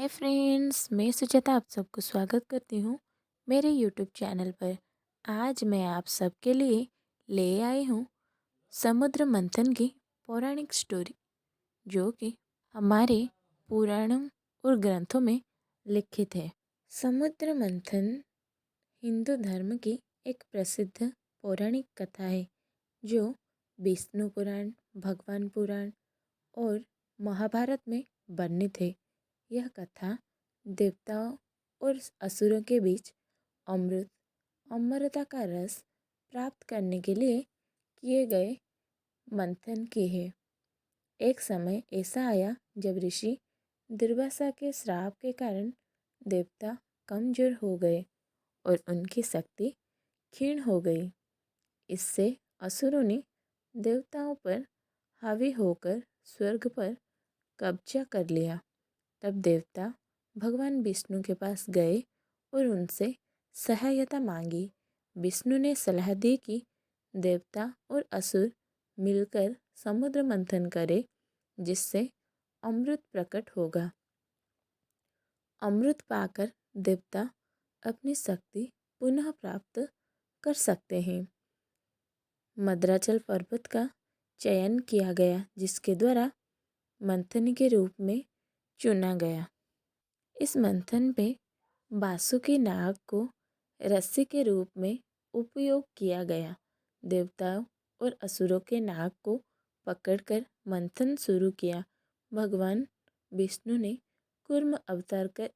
Hi friends, मैं सुजाता आप सबको स्वागत करती हूँ मेरे यूट्यूब चैनल पर। आज मैं आप सबके लिए ले आई हूँ समुद्र मंथन की पौराणिक स्टोरी, जो कि हमारे पुराणों और ग्रंथों में लिखित है। समुद्र मंथन हिंदू धर्म की एक प्रसिद्ध पौराणिक कथा है, जो विष्णु पुराण, भगवान पुराण और महाभारत में वर्णित है। यह कथा देवताओं और असुरों के बीच अमृत अमरता का रस प्राप्त करने के लिए किए गए मंथन की है। एक समय ऐसा आया जब ऋषि दुर्वासा के श्राप के कारण देवता कमजोर हो गए और उनकी शक्ति क्षीण हो गई। इससे असुरों ने देवताओं पर हावी होकर स्वर्ग पर कब्जा कर लिया। तब देवता भगवान विष्णु के पास गए और उनसे सहायता मांगी। विष्णु ने सलाह दी कि देवता और असुर मिलकर समुद्र मंथन करें, जिससे अमृत प्रकट होगा। अमृत पाकर देवता अपनी शक्ति पुनः प्राप्त कर सकते हैं। मद्राचल पर्वत का चयन किया गया, जिसके द्वारा मंथन के रूप में चुना गया। इस मंथन पे बासुकी नाग को रस्सी के रूप में उपयोग किया गया। देवताओं और असुरों के नाग को पकड़कर मंथन शुरू किया। भगवान विष्णु ने कूर्म अवतार कर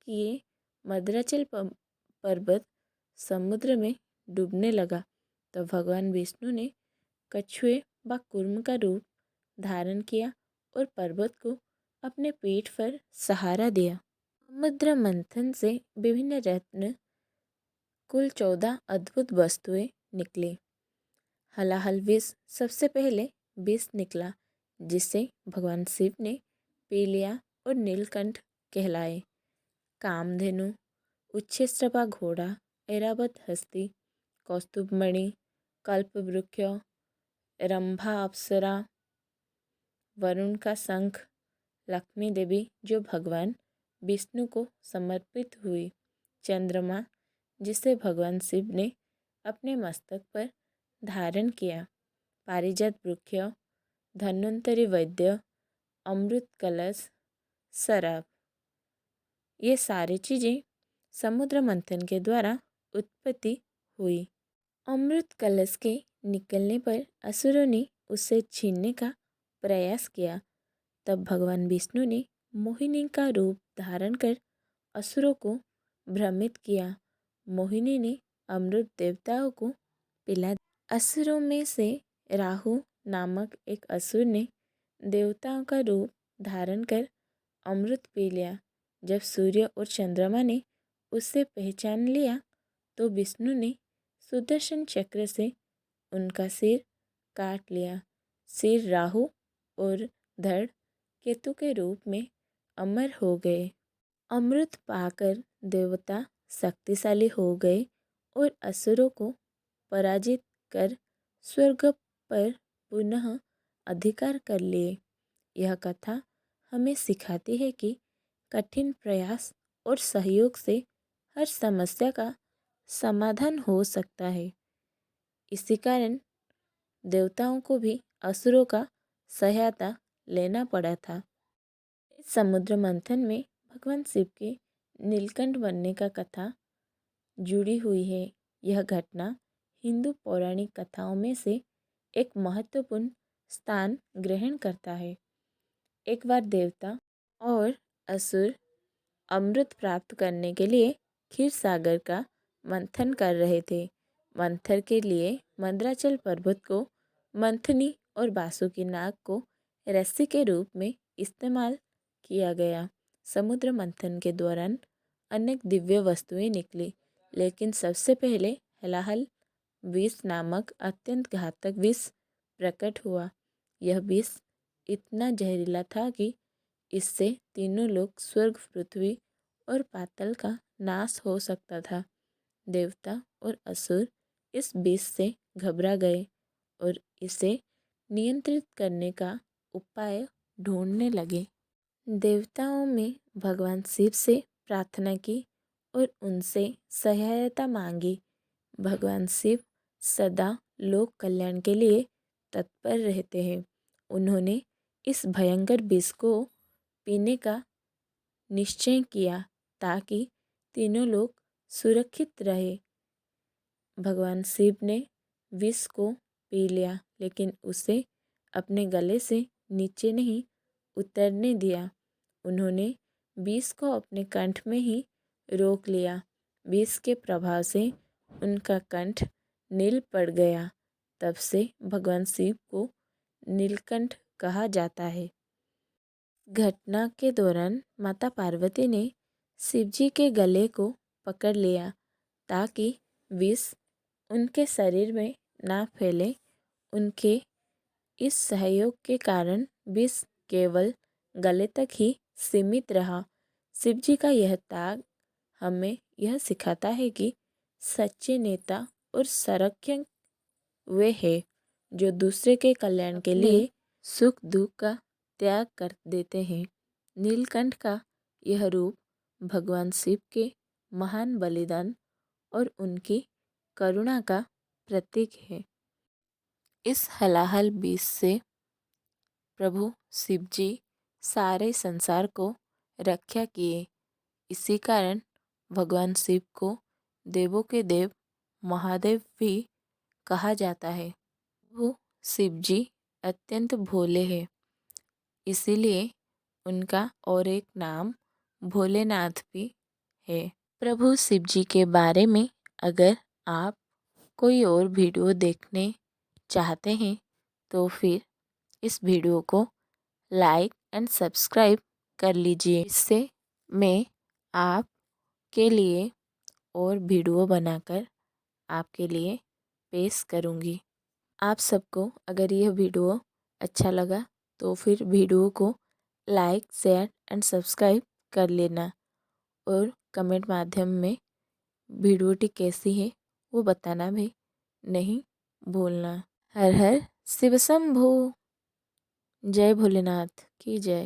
किए मद्राचल पर्वत समुद्र में डूबने लगा। तो भगवान विष्णु ने कछुए व कूर्म का रूप धारण किया और पर्वत को अपने पीठ पर सहारा दिया। समुद्र मंथन से विभिन्न रत्न, कुल 14 अद्भुत वस्तुएं निकली। हलाहल विष सबसे पहले विष निकला, जिसे भगवान शिव ने पी लिया और नीलकंठ कहलाए। कामधेनु, उच्छिष्टप्रापा घोड़ा, ऐरावत हस्ती, कौस्तुभमणि, कल्पवृक्ष, रंभा अप्सरा, वरुण का शंख, लक्ष्मी देवी जो भगवान विष्णु को समर्पित हुई, चंद्रमा जिसे भगवान शिव ने अपने मस्तक पर धारण किया, पारिजात वृक्ष, धन्वंतरि वैद्य, अमृत कलश, शराब। ये सारी चीज़ें समुद्र मंथन के द्वारा उत्पत्ति हुई। अमृत कलश के निकलने पर असुरों ने उसे छीनने का प्रयास किया। तब भगवान विष्णु ने मोहिनी का रूप धारण कर असुरों को भ्रमित किया। मोहिनी ने अमृत देवताओं को पिला दिया। असुरों में से राहु नामक एक असुर ने देवताओं का रूप धारण कर अमृत पी लिया। जब सूर्य और चंद्रमा ने उससे पहचान लिया, तो विष्णु ने सुदर्शन चक्र से उनका सिर काट लिया। सिर राहु और धड़ केतु के रूप में अमर हो गए। अमृत पाकर देवता शक्तिशाली हो गए और असुरों को पराजित कर स्वर्ग पर पुनः अधिकार कर लिए। यह कथा हमें सिखाती है कि कठिन प्रयास और सहयोग से हर समस्या का समाधान हो सकता है। इसी कारण देवताओं को भी असुरों का सहायता लेना पड़ा था। इस समुद्र मंथन में भगवान शिव के नीलकंठ बनने का कथा जुड़ी हुई है। यह घटना हिंदू पौराणिक कथाओं में से एक महत्वपूर्ण स्थान ग्रहण करता है। एक बार देवता और असुर अमृत प्राप्त करने के लिए क्षीर सागर का मंथन कर रहे थे। मंथन के लिए मंदराचल पर्वत को मंथनी और बासुकी नाग को रस्सी के रूप में इस्तेमाल किया गया। समुद्र मंथन के दौरान अनेक दिव्य वस्तुएं निकली, लेकिन सबसे पहले हलाहल विष नामक अत्यंत घातक विष प्रकट हुआ। यह विष इतना जहरीला था कि इससे तीनों लोक, स्वर्ग, पृथ्वी और पाताल का नाश हो सकता था। देवता और असुर इस विष से घबरा गए और इसे नियंत्रित करने का उपाय ढूंढने लगे। देवताओं में भगवान शिव से प्रार्थना की और उनसे सहायता मांगी। भगवान शिव सदा लोक कल्याण के लिए तत्पर रहते हैं। उन्होंने इस भयंकर विष को पीने का निश्चय किया ताकि तीनों लोग सुरक्षित रहे। भगवान शिव ने विष को पी लिया, लेकिन उसे अपने गले से नीचे नहीं उतरने दिया। उन्होंने विष को अपने कंठ में ही रोक लिया। विष के प्रभाव से उनका कंठ नील पड़ गया। तब से भगवान शिव को नीलकंठ कहा जाता है। घटना के दौरान माता पार्वती ने शिवजी के गले को पकड़ लिया ताकि विष उनके शरीर में ना फैले। उनके इस सहयोग के कारण विष केवल गले तक ही सीमित रहा। शिवजी का यह त्याग हमें यह सिखाता है कि सच्चे नेता और संरक्षक वे हैं जो दूसरे के कल्याण के लिए सुख दुख का त्याग कर देते हैं। नीलकंठ का यह रूप भगवान शिव के महान बलिदान और उनकी करुणा का प्रतीक है। इस हलाहल विष से प्रभु शिवजी सारे संसार को रक्षा किए। इसी कारण भगवान शिव को देवों के देव महादेव भी कहा जाता है। वो शिवजी अत्यंत भोले हैं, इसीलिए उनका और एक नाम भोलेनाथ भी है। प्रभु शिवजी के बारे में अगर आप कोई और वीडियो देखने चाहते हैं तो फिर इस वीडियो को लाइक एंड सब्सक्राइब कर लीजिए। इससे मैं आपके लिए और वीडियो बनाकर आपके लिए पेश करूँगी। आप सबको अगर यह वीडियो अच्छा लगा तो फिर वीडियो को लाइक शेयर एंड सब्सक्राइब कर लेना और कमेंट माध्यम में वीडियोटी कैसी है वो बताना भी नहीं भूलना। हर हर शिव शंभू। जय भोलेनाथ की जय।